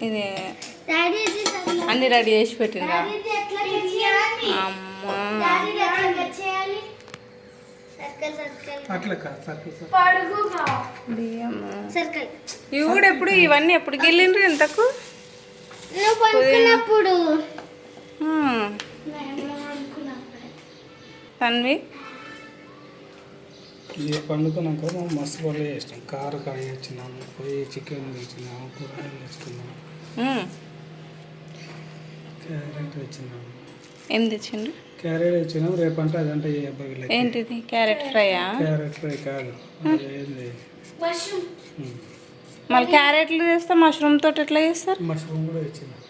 ఇది అన్ని రెడీ చేసి పెట్టిండ్రా అమ్మా. ఇవి కూడా ఎప్పుడు ఇవన్నీ ఎప్పుడు వెళ్ళిండ్రు ఎంతకు తన్వి పండుకున్నాక మేము మస్తు పనులు చేసినాం. కారు కడిగి వచ్చినాము, పోయి చికెన్ తెచ్చినాము, కూరగాయలు తెచ్చుకున్నాము, క్యారెట్ తెచ్చినాము. ఏం తెచ్చిండ్రు? క్యారెట్ తెచ్చినాం. రేపంటే అదంటే ఏ అబ్బాయి ఏంటిది? క్యారెట్ ఫ్రైయా? క్యారెట్ ఫ్రై కాదు, ఏంది మళ్ళీ క్యారెట్లు చేస్తే మష్రూమ్ తోటి ఎట్లా చేస్తారు? మష్రూమ్ కూడా తెచ్చినాం.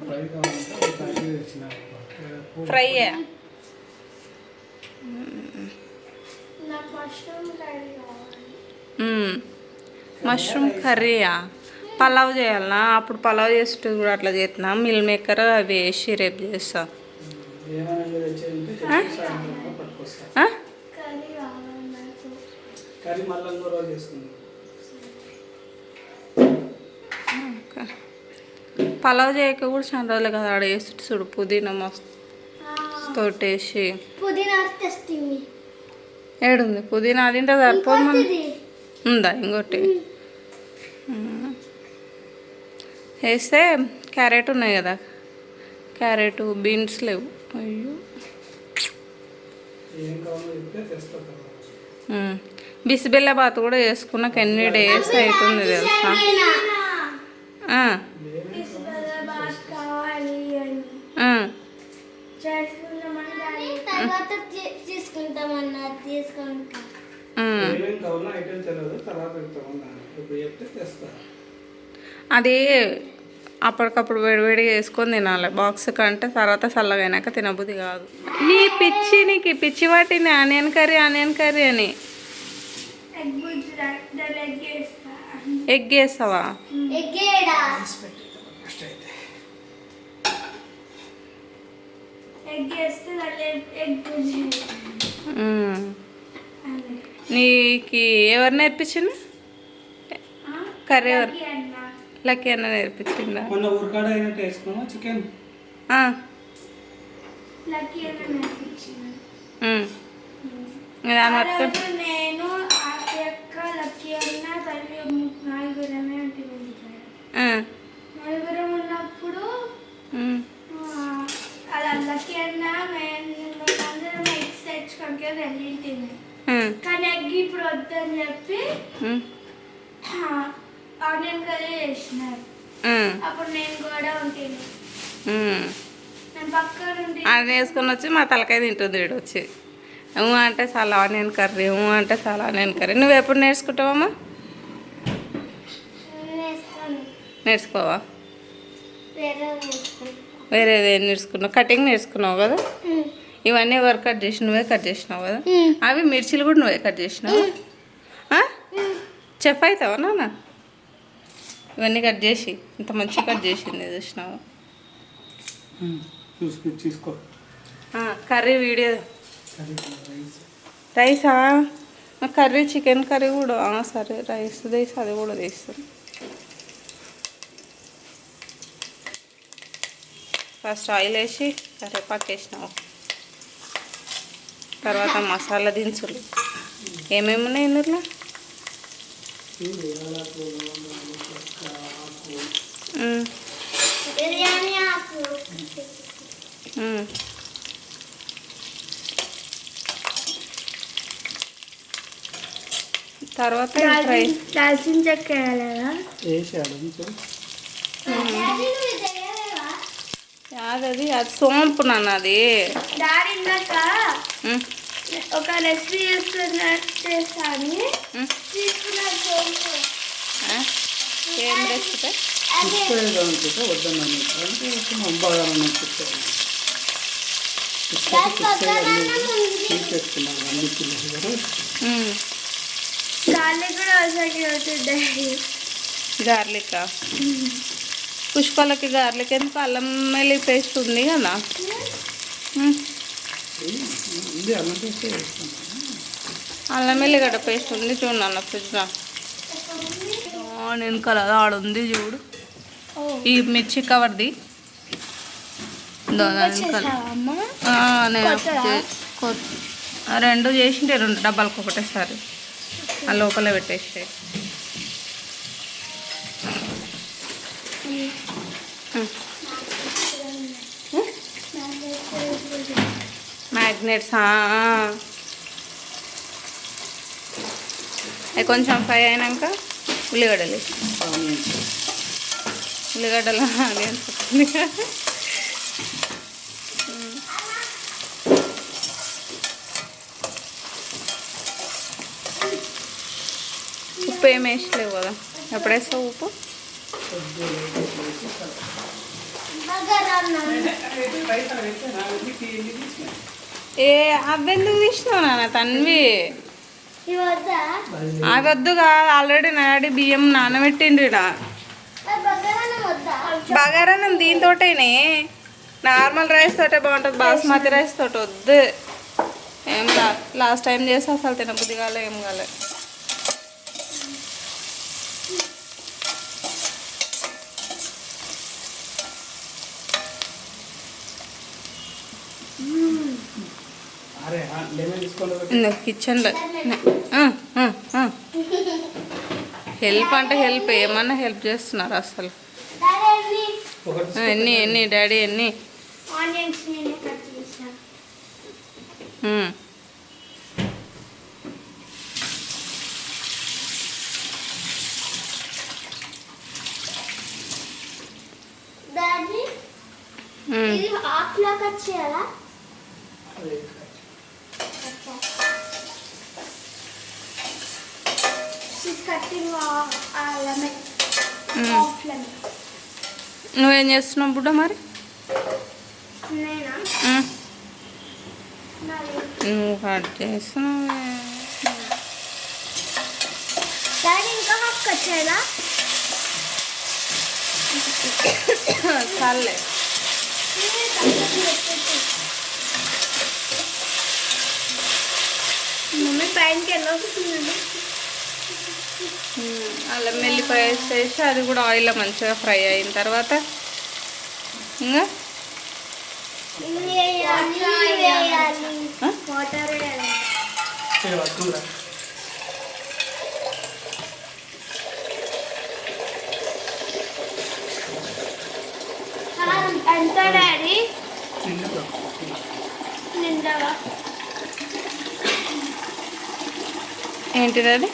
ఫ్రై కావాలంటే ఒక ప్యాకెట్ తెచ్చినాం. ఫ్రైయా? మష్రూమ్ కర్రీయా? పలావ్ చేయాలనా? అప్పుడు పలావ్ చేసేటప్పుడు కూడా అట్లా చేస్తున్నా. మిల్ మేకర్ అవి వేసి రేపు చేస్తా. పలావ్ చేయక కూడా చాలా రోజులు కదా ఆడ వేసి చూడు. పుదీనా మస్తు తోటేసి ఏడుంది పుదీనా? అది ఇంటే సరిపోదు. మన ఉందా ఇంకోటి వేస్తే? క్యారెట్ ఉన్నాయి కదా, క్యారెట్ బీన్స్ లేవు. అయ్యో బిసిబెల్లబాత్ కూడా వేసుకున్నాక ఎన్ని డేస్ అవుతుంది తెలుసా? అది అప్పటికప్పుడు వేడివేడిగా వేసుకొని తినాలి. బాక్స్ కంటే తర్వాత చల్లగా అయినాక తినబుద్ధి కాదు. నీ పిచ్చి, నీకు పిచ్చి పట్టింది ఆనియన్ కర్రీ అని. ఎగ్ వేస్తావా? నీకు ఎవరు నేర్పించింది కర్రీ? ఎవరు? లక్కీ అన్న నేర్పించిందా? చికెన్ దాని వరకు నేను లక్కీ అన్న నలుగురం ఉన్నప్పుడు అలా లక్కీ అన్న మేమందరం ఎగ్స్ తెచ్చుకోడానికి వెళ్ళింటింది. కానీ ఎగ్ ఇప్పుడు వద్దని చెప్పి ఆనియన్ కర్రీ చేసినారు. అప్పుడు నేను కూడా ఉంటుంది, నేను పక్కన ఉంటే అది వేసుకొని వచ్చి మా తలకాయ తింటుంది. వీడు వచ్చి అంటే చాలా ఆనియన్ కర్రీ, అంటే చాలా ఆనియన్ కర్రీ. నువ్వు ఎప్పుడు నేర్చుకుంటావమ్మా? నేర్చుకోవా? వేరేది ఏం నేర్చుకున్నావు? కటింగ్ నేర్చుకున్నావు కదా. ఇవన్నీ ఎవరు కట్ చేసి? నువ్వే కట్ చేసినావు కదా. అవి మిర్చిలు కూడా నువ్వే కట్ చేసినావు. చెఫ్ అవుతావా నాన్న? ఇవన్నీ కట్ చేసి ఇంత మంచిగా కట్ చేసింది చూసినావు. కర్రీ వీడియో రైసా? కర్రీ చికెన్ కర్రీ కూడా సరే. రైస్ తీసి అది కూడా తీస్తాను. ఫస్ట్ ఆయిల్ వేసి కరివేపాకు వేసినావు. తర్వాత మసాలా దినుసులు ఏమేమి ఉన్నాయి ఇందులో? తర్వాత దాల్చిన చెక్క అది సోంపు నాన్న. అది ఒక రెసిపీ చేస్తాను. ఏం రెసిపీ? గార్లిక్ పుష్పాలకి గార్లిక్ ఎందుకు? అల్లం వెల్లుల్లి పేస్ట్ ఉంది కదా. అల్లం వెల్లిగడ్డ పేస్ట్ ఉంది చూడు అన్న ఫ్రిడ్జ్లో. నేను కలర్ ఆడుంది చూడు. ఈ మిర్చి కవర్ది నేను రెండు చేసింటే 2 డబ్బాలకు ఒకటేసారి ఆ లోపల పెట్టేసి. మ్యాగ్నెట్స్ అవి కొంచెం ఫ్రై అయినాక ఉల్లిగడ్డలు ఆనియన్స్ ఉప్పు ఏం వేసలేవు కదా. ఎప్పుడు వేస్తావు ఉప్పు? అవెందుకు తీసినావు నాన్న తన్వి? అవి వద్దుగా, ఆల్రెడీ నాడి బియ్యం నానబెట్టిండు. బగారన్నం దీంతోటేనే, నార్మల్ రైస్ తోటే బాగుంటుంది, బాస్మతి రైస్ తోటి వద్దు. ఏం లాస్ట్ టైం చేస్తే అసలు తినబుద్ధి కాలే, ఏం కాలే. కిచెన్లో హెల్ప్ అంటే హెల్ప్, ఏమన్నా హెల్ప్ చేస్తున్నారు అసలు. ఎన్ని డాడీ ఎన్ని? నువ్వేం చేస్తున్నావు బుడ్డ మరి? నువ్వు కట్ చేస్తున్నావు. చాలే మమ్మీ పైనకి ఎలా వస్తుందండి? అల్లం వెల్లిపాయ వేసేసి అది కూడా ఆయిల్లో మంచిగా ఫ్రై అయిన తర్వాత ఇంకా ఎంత డాడీ? నిండవా? ఏంటిది అది?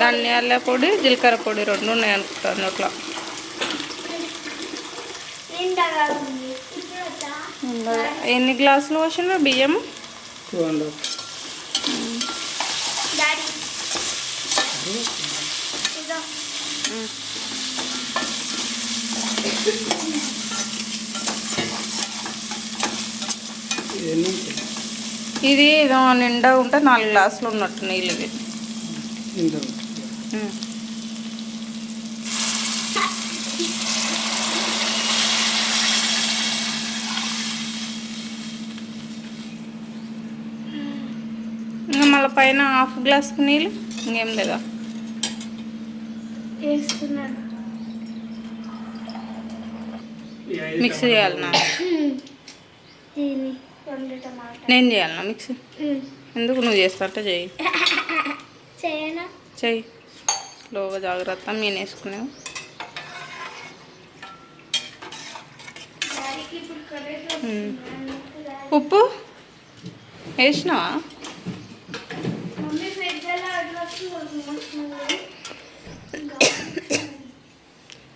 ధనియాల పొడి, జీలకర్ర పొడి 2 ఉన్నాయి అనుకుంటాను అట్లా. ఎన్ని గ్లాసులు పోసినా బియ్యం? 200. ఇది నిండా ఉంటే 4 గ్లాసులు ఉన్నట్టు నీళ్ళు. ఇది ఇంకా మళ్ళీ పైన 1/2 గ్లాసుకు నీళ్ళు ఇంకేం లేదా? మిక్స్ చేయాలన్నా? నేను చేయాలన్నా మిక్సీ? ఎందుకు, నువ్వు చేస్తా అంటే చెయ్యి. చెయ్యి స్లోగా, జాగ్రత్త. నేను వేసుకునేవు. ఉప్పు వేసినావా?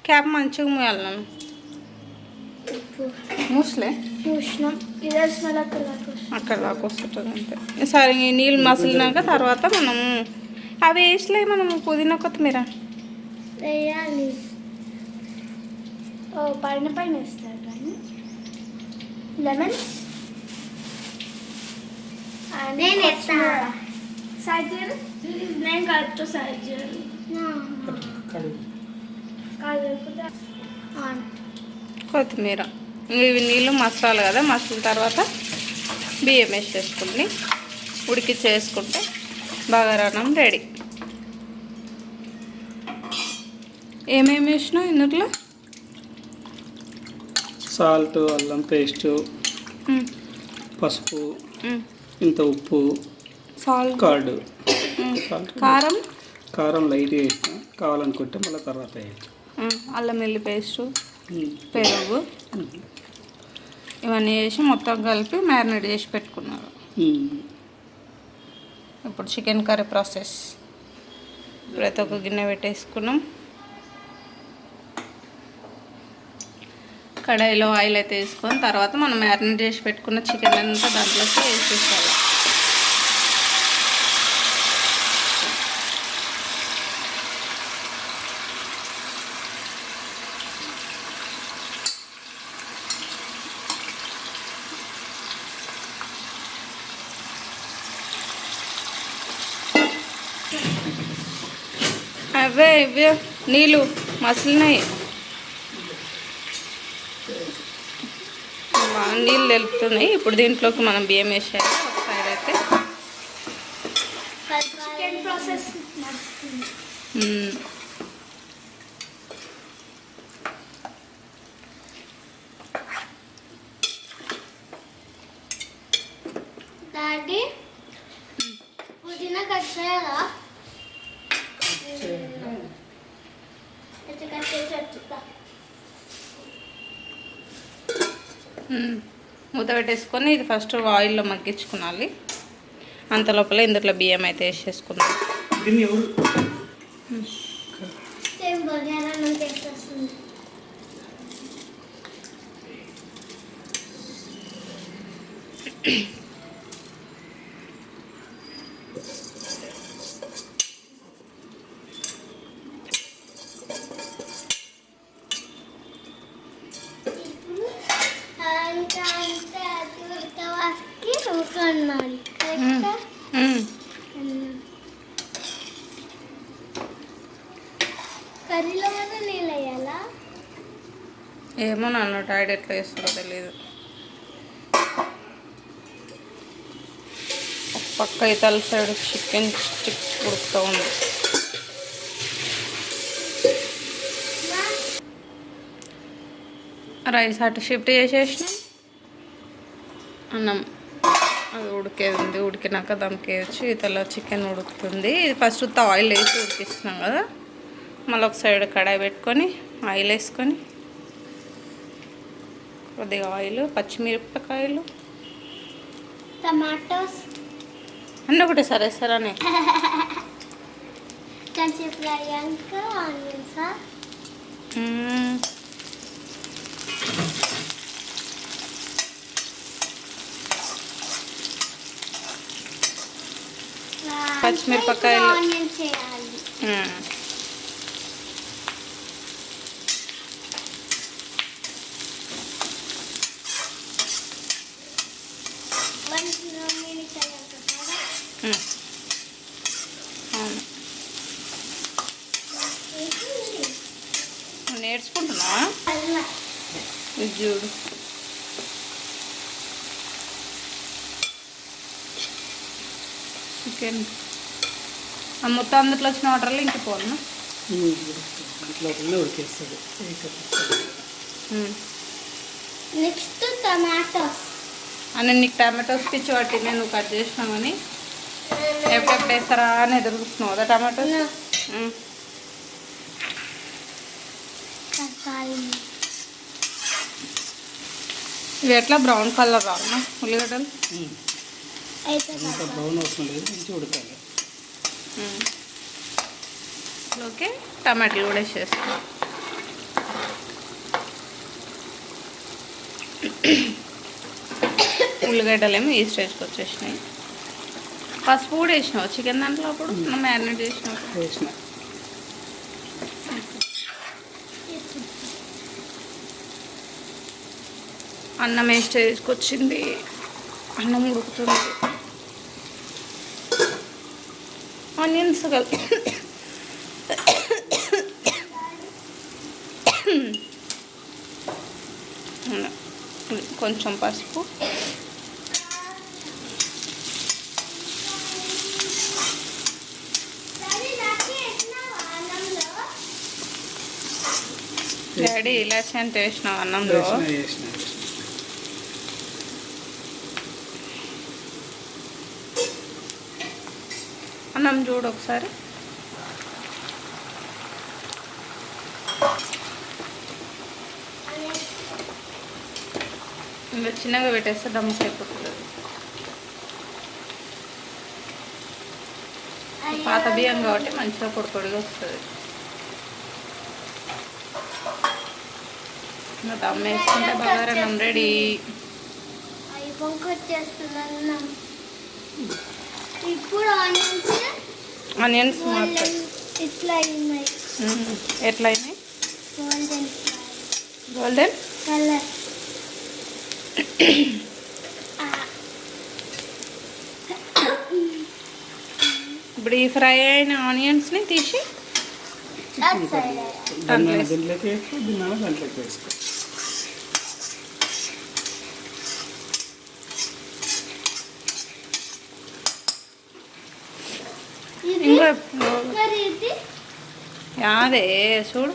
క్యాప్ మంచిగా మూయాలి నన్ను. మూసలే అక్కడ దాకా వస్తుంటుంది అంతే. సరే ఈ నీళ్ళు మసిలినాక తర్వాత మనం అవి వేసలే, మనం పుదీనా కొత్తిమీర వేయాలి. పైన పైన వేస్తారు లెమన్. నేను నేను కలుపుతో సైడ్ చేయాలి. కొత్తిమీర ఇవి నీళ్ళు మసాలి కదా. మసాల తర్వాత బియ్యం వేసేసుకుని ఉడికిచ్చేసుకుంటే బగారాన్నం రెడీ. ఏమేమి వేసినావు ఇందులో? సాల్ట్, అల్లం పేస్టు, పసుపు, ఇంత ఉప్పు, సాల్ట్, కర్డ్, కారం, కారం లైట్ వేసిన, కావాలనుకుంటే మళ్ళీ తర్వాత వేయచ్చు. అల్లం వెల్లి పేస్టు, పెరుగు ఇవన్నీ వేసి మొత్తం కలిపి మ్యారినేట్ చేసి పెట్టుకున్నారు. ఇప్పుడు చికెన్ కర్రీ ప్రాసెస్. ఇప్పుడైతే ఒక గిన్నె పెట్టేసుకున్నాం. కడాయిలో ఆయిల్ అయితే వేసుకొని తర్వాత మనం మ్యారినేట్ చేసి పెట్టుకున్న చికెన్ అంతా దాంట్లోకి వేసేసుకోవాలి. అవే ఇవే నీళ్ళు మసిలినాయి, నీళ్ళు తెలుపుతున్నాయి. ఇప్పుడు దీంట్లోకి మనం బియ్యం వేసేయాలి. ఒక సైడ్ అయితే చికెన్ ప్రాసెస్ నడుస్తుంది. డాడీ పుదీనా కట్ చేయాలా? మూత పెట్టేసుకొని ఇది ఫస్ట్ ఆయిల్లో మగ్గించుకోవాలి. అంత లోపల ఇందులో బియ్యం అయితే వేసేసుకున్నాం. కర్రీలో కూడా నీళ్ళు వేయాలా? ఏమో నన్ను డాడీ ఎట్లా వేస్తారో తెలియదు. ఒక పక్క ఇతల సైడ్ చికెన్ స్టిక్ ఉడుకుతూ ఉంది. రైస్ అటు షిఫ్ట్ చేసేసినాం. అన్నం అది ఉడికేది ఉంది. ఉడికినాక దమ్కేయచ్చు. ఇతల చికెన్ ఉడుకుతుంది. ఇది ఫస్ట్ ఆయిల్ వేసి ఉడికిస్తున్నాం కదా. మళ్ళీ ఒక సైడ్ కడాయి పెట్టుకొని ఆయిల్ వేసుకొని కొద్దిగా ఆయిల్, పచ్చిమిరపకాయలు, టమాటోస్ అన్నీ ఒకటే సరే సరే కొంచెం ఫ్రై అయ్యాక ఆనియన్స్, పచ్చిమిరపకాయలు, ఆనియన్స్ వేయాలి. అవును, నేర్చుకుంటున్నావా? ఇది చూడు, చికెన్ మొత్తం అందులో వచ్చిన వాటర్లో ఇంకిపోను. ఉడికేస్తుంది. Next tomatoes. అని నీకు టమాటోస్ పిచ్చి పట్టి నేను కట్ చేసినామని ఎప్పుడెప్పుడు వేస్తారా అని ఎదురు చూస్తున్నావు కదా టమాటోస్. ఇవి ఎట్లా బ్రౌన్ కలర్ రావునా ఉల్లిగడ్డలు? బ్రౌన్ అవసరం లేదు, మంచిగా ఉడకాలి. ఓకే, టమాటాలు కూడా వేసేస్తాం. ఉల్లిగడ్డలు ఏమో ఈ స్టేజ్కి వచ్చేసినాయి. పసుపు కూడా వేసినావు చికెన్ దాంట్లో అప్పుడు మ్యారినేట్ చేసినావు. అన్నం ఏ స్టేజ్కి వచ్చింది, అన్నం ఉడుకుతుంది. ఆనియన్స్ కొంచెం పసుపు, డాడీ ఇలాచి అంత వేసినావు అన్నంలో. వేసిన అన్నం చూడు ఒకసారి. ఇంకా చిన్నగా పెట్టేస్తే దమ్ముకి అయిపోతుంది. పాత బియ్యం కాబట్టి మంచిగా పొడి పొడిగా వస్తుంది. ఇంకా దమ్ వేసుకుంటే బగారన్నం రెడీ. ఇప్పుడు ఆనియన్స్ మాత్రం ఇట్లా అయినాయి. ఎట్లా అయినాయి? Golden golden colour. ఇప్పుడు ఈ ఫ్రై అయిన ఆనియన్స్ని తీసి దీంట్లోకి వేసుకో, దాంట్లోకి వేసుకో. ఇంకా మరి ఇది అదే చూడు.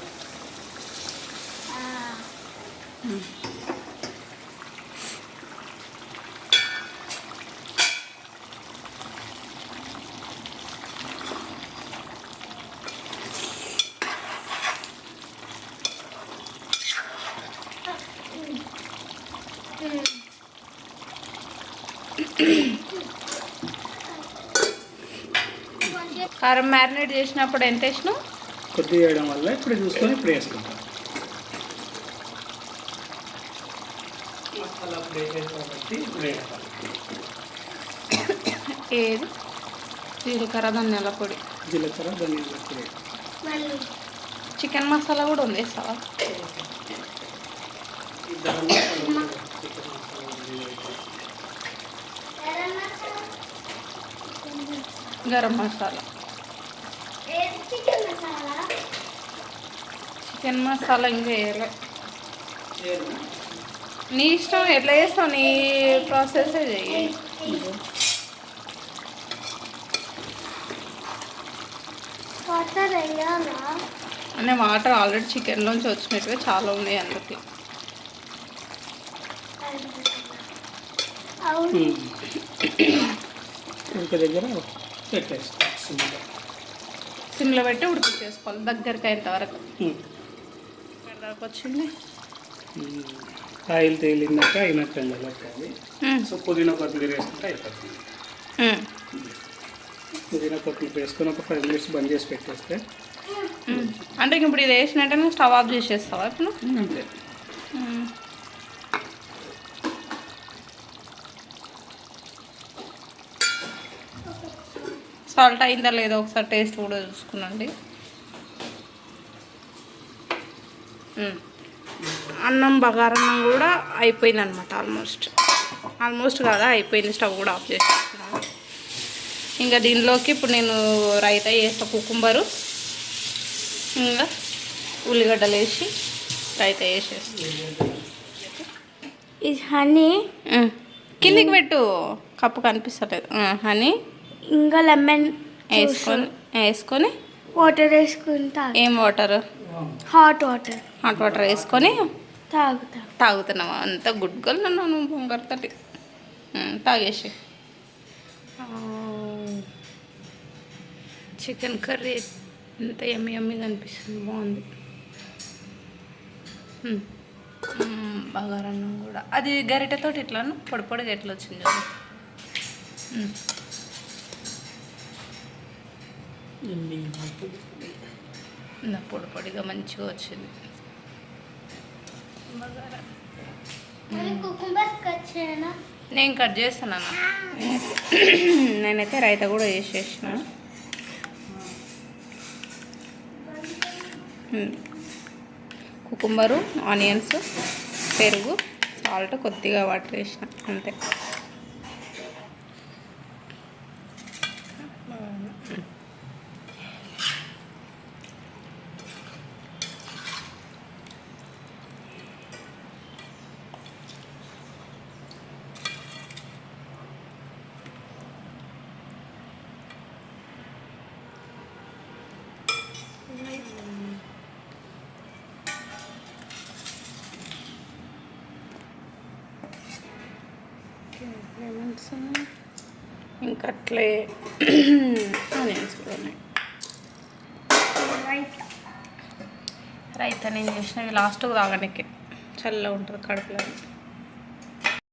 కారం మ్యారినేట్ చేసినప్పుడు ఎంత వేసినావు? కొద్దిగా వేయడం వల్ల ఇప్పుడు చూసుకొని ఇప్పుడు వేసుకుంటాం. మసాలా అప్పుడు వేయాలి కాబట్టి ఇప్పుడు వేయాలి. ఏది? జీలకర్ర ధనియాల పొడి. జీలకర్ర ధనియాల పొడి. మళ్ళీ చికెన్ మసాలా కూడా ఉంది, వేస్తావా? గరం మసాలా. చికెన్ మసాలా. చికెన్ మసాలా ఇంకా వేయలే. నీ ఇష్టం, ఎట్లా చేస్తావు నీ ప్రాసెస్ చెయ్యి. వాటర్ వేయాలా? అంటే వాటర్ ఆల్రెడీ చికెన్లోంచి వచ్చినట్టుగా చాలా ఉన్నాయి అందుకే. అవును. ఇంక దగ్గర పెట్టేస్తాం. సిమ్లో పెట్టి ఉడికించేసుకోవాలి దగ్గరికి అయినంత వరకు. ఎక్కడిదాకా వచ్చింది? ఆయిల్ తేలిందాక అయినట్టు పెట్టాలి. సో పుదీనా కొత్తిమీర వేసుకుంటే అయిపోతుంది. పుదీనా కొత్తిమీర వేసుకొని ఒక 5 minutes బంద్ చేసి పెట్టేస్తే అంటే ఇప్పుడు ఇది వేసినట్టే నువ్వు స్టవ్ ఆఫ్ చేసేస్తావా ఇప్పుడు? అంతే. సాల్ట్ అయిందా లేదో ఒకసారి టేస్ట్ కూడా చూసుకునండి. అన్నం బగారన్నం కూడా అయిపోయింది అనమాట. ఆల్మోస్ట్ కాదా అయిపోయింది. స్టవ్ కూడా ఆఫ్ చేసేస్తున్నాను. ఇంకా దీనిలోకి ఇప్పుడు నేను రైతా చేస్తా. కుకుంబరు ఇంకా ఉల్లిగడ్డలు వేసి రైతా వేసేస్తాను. ఇది హనీ. కిందికి పెట్టు, కప్పు కనిపిస్తలేదు. హనీ ఇంకా లెమన్ వేసుకొని వాటర్ వేసుకుంటా. ఏం water? Hot water. Hot water వేసుకొని తాగుతున్నావా? అంత గుడ్ గర్ల్ నన్ను బొంగరతటి. తాగేసి. చికెన్ కర్రీ ఎంత యమ్మీగా అనిపిస్తుంది, బాగుంది. బగారన్నం కూడా అది గరిటెతోటి ఇట్లాను పొడి పొడిగా ఎట్లా వచ్చింది చూడు. పొడి పొడిగా మంచిగా వచ్చింది బగారా. నేను కట్ చేస్తాను. నేనైతే రైతా కూడా చేసేసిన. కుకుంబరు, ఆనియన్స్, పెరుగు, సాల్ట్, కొద్దిగా వాటర్ వేసిన అంతే. లెమన్స్ ఇంకా అట్లే ఆనియన్స్ కూడా ఉన్నాయి. రైతా నేను చేసినవి లాస్ట్కి తాగడానికి చల్లగా ఉంటుంది కడుపులో.